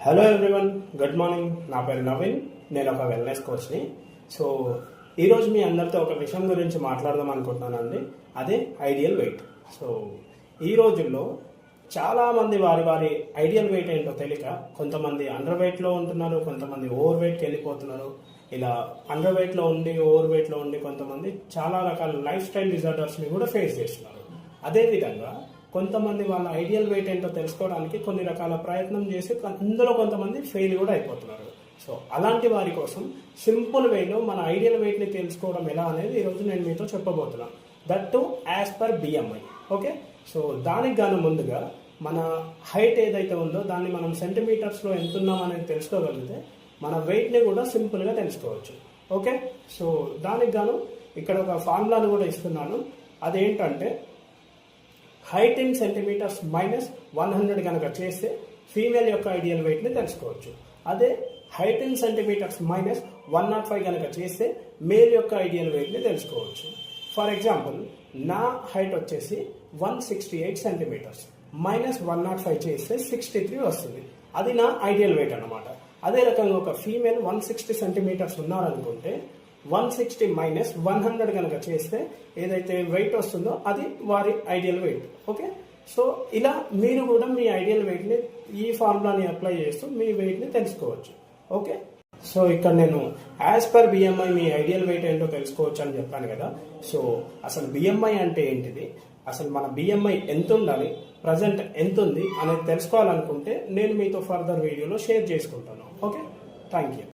Hello everyone, good morning. నా పేరు నవీన్. నేను ఒక వెల్నెస్ కోచ్ని. సో ఈరోజు మీ అందరితో ఒక విషయం గురించి మాట్లాడదాం అనుకుంటున్నానండి. అదే ఐడియల్ వెయిట్. సో ఈ రోజుల్లో చాలామంది వారి వారి ఐడియల్ వెయిట్ ఏంటో తెలియక కొంతమంది అండర్ వెయిట్లో ఉంటున్నారు, కొంతమంది ఓవర్ వెయిట్కి వెళ్ళిపోతున్నారు. ఇలా అండర్ వెయిట్లో ఉండి ఓవర్ వెయిట్లో ఉండి కొంతమంది చాలా రకాల లైఫ్ స్టైల్ డిజార్డర్స్ని కూడా ఫేస్ చేస్తున్నారు. అదేవిధంగా కొంతమంది వాళ్ళ ఐడియల్ వెయిట్ ఏంటో తెలుసుకోవడానికి కొన్ని రకాల ప్రయత్నం చేసి అందులో కొంతమంది ఫెయిల్ కూడా అయిపోతున్నారు. సో అలాంటి వారి కోసం సింపుల్ వేలో మన ఐడియల్ వెయిట్ని తెలుసుకోవడం ఎలా అనేది ఈరోజు నేను మీతో చెప్పబోతున్నాను. That to as per BMI. Okay, so దానికి గాను ముందుగా మన హైట్ ఏదైతే ఉందో దాన్ని మనం సెంటీమీటర్స్లో ఎంత ఉన్నాం అనేది తెలుసుకోగలిగితే మన వెయిట్ని కూడా సింపుల్గా తెలుసుకోవచ్చు. ఓకే, సో దానికి గాను ఇక్కడ ఒక ఫార్ములాను కూడా ఇస్తున్నాను. అదేంటంటే హైట్ ఇన్ సెంటీమీటర్స్ మైనస్ 100 కనుక చేస్తే ఫీమేల్ యొక్క ఐడియల్ వెయిట్ని తెలుసుకోవచ్చు. అదే హైట్ ఇన్ సెంటీమీటర్స్ మైనస్ 105 కనుక చేస్తే మేల్ యొక్క ఐడియల్ వెయిట్ని తెలుసుకోవచ్చు. ఫర్ ఎగ్జాంపుల్, నా హైట్ వచ్చేసి 168 సెంటీమీటర్స్ మైనస్ 105 చేస్తే 63 వస్తుంది. అది నా ఐడియల్ వెయిట్ అన్నమాట. అదే రకంగా ఒక ఫీమేల్ 160 సెంటీమీటర్స్ ఉన్నారనుకుంటే 160 మైనస్ 100 కనుక చేస్తే ఏదైతే వెయిట్ వస్తుందో అది వారి ఐడియల్ వెయిట్. ఓకే, సో ఇలా మీరు కూడా మీ ఐడియల్ వెయిట్ని ఈ ఫార్ములాని అప్లై చేస్తూ మీ వెయిట్ని తెలుసుకోవచ్చు. ఓకే, సో ఇక్కడ నేను యాజ్ పర్ బిఎంఐ మీ ఐడియల్ వెయిట్ ఏంటో తెలుసుకోవచ్చు అని చెప్పాను కదా. సో అసలు బిఎంఐ అంటే ఏంటిది, అసలు మన బిఎంఐ ఎంత ఉండాలి, ప్రజెంట్ ఎంత ఉంది అనేది తెలుసుకోవాలనుకుంటే నేను మీతో ఫర్దర్ వీడియోలో షేర్ చేసుకుంటాను. Okay, thank you.